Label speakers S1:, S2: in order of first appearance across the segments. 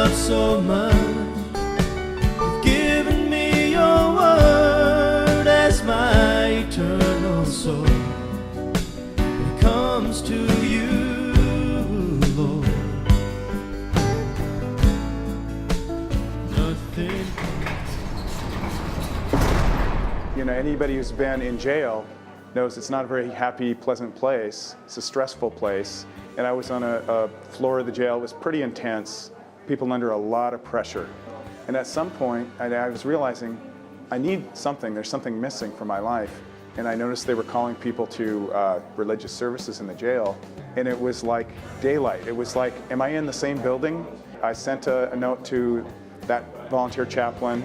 S1: love so much. You've given me your word as my eternal soul. When it comes to you, Lord, nothing.
S2: You know, anybody who's been in jail knows it's not a very happy, pleasant place. It's a stressful place. And I was on a floor of the jail. It was pretty intense. People under a lot of pressure. And at some point, I was realizing I need something. There's something missing from my life. And I noticed they were calling people to religious services in the jail. And it was like daylight. It was like, am I in the same building? I sent a note to that volunteer chaplain.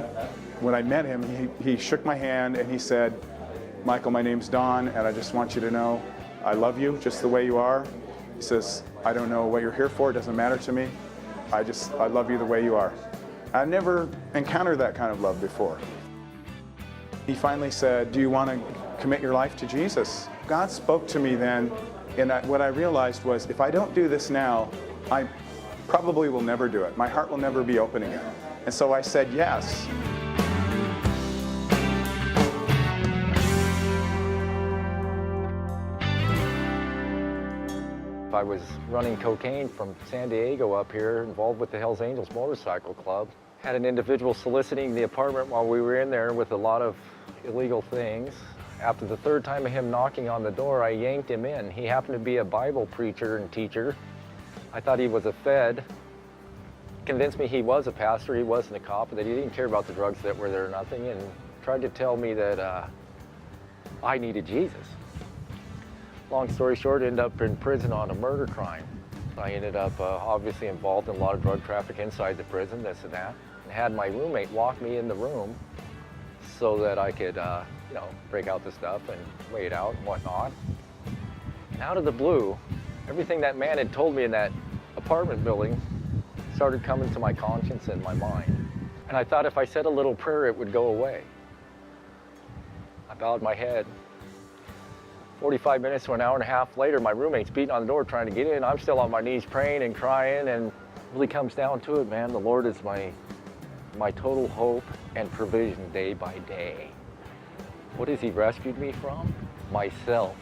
S2: When I met him, he shook my hand and he said, "Michael, my name's Don, and I just want you to know I love you just the way you are." He says, "I don't know what you're here for, it doesn't matter to me. I love you the way you are." I never encountered that kind of love before. He finally said, "Do you want to commit your life to Jesus?" God spoke to me then, and what I realized was, if I don't do this now, I probably will never do it. My heart will never be open again. And so I said yes.
S3: I was running cocaine from San Diego up here, involved with the Hells Angels Motorcycle Club. Had an individual soliciting the apartment while we were in there with a lot of illegal things. After the third time of him knocking on the door, I yanked him in. He happened to be a Bible preacher and teacher. I thought he was a Fed. Convinced me he was a pastor, he wasn't a cop, that he didn't care about the drugs that were there or nothing, and tried to tell me that I needed Jesus. Long story short, ended up in prison on a murder crime. I ended up obviously involved in a lot of drug traffic inside the prison, this and that, and had my roommate walk me in the room so that I could, break out the stuff and weigh it out and whatnot. And out of the blue, everything that man had told me in that apartment building started coming to my conscience and my mind. And I thought if I said a little prayer, it would go away. I bowed my head. 45 minutes to an hour and a half later, my roommate's beating on the door trying to get in. I'm still on my knees praying and crying, and it really comes down to it, man. The Lord is my total hope and provision day by day. What has He rescued me from? Myself.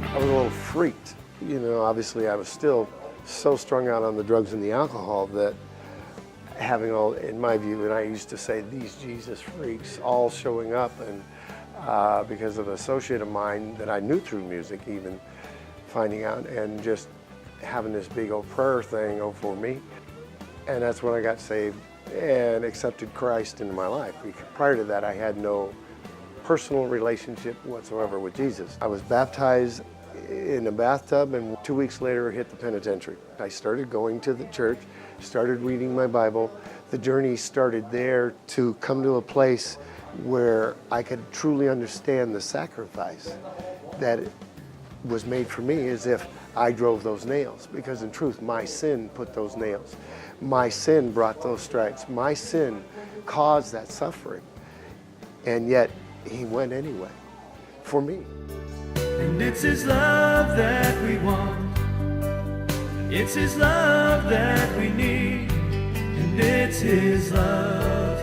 S4: I was a little freaked. You know, obviously I was still so strung out on the drugs and the alcohol that having all, in my view, and I used to say, these Jesus freaks all showing up, and because of an associate of mine that I knew through music, even finding out, and just having this big old prayer thing for me. And that's when I got saved and accepted Christ into my life. Prior to that, I had no personal relationship whatsoever with Jesus. I was baptized in a bathtub, and 2 weeks later hit the penitentiary. I started going to the church, started reading my Bible. The journey started there to come to a place where I could truly understand the sacrifice that was made for me, as if I drove those nails, because in truth, my sin put those nails. My sin brought those stripes. My sin caused that suffering. And yet, He went anyway, for me.
S1: And it's His love that we want. It's His love that we need. And it's His love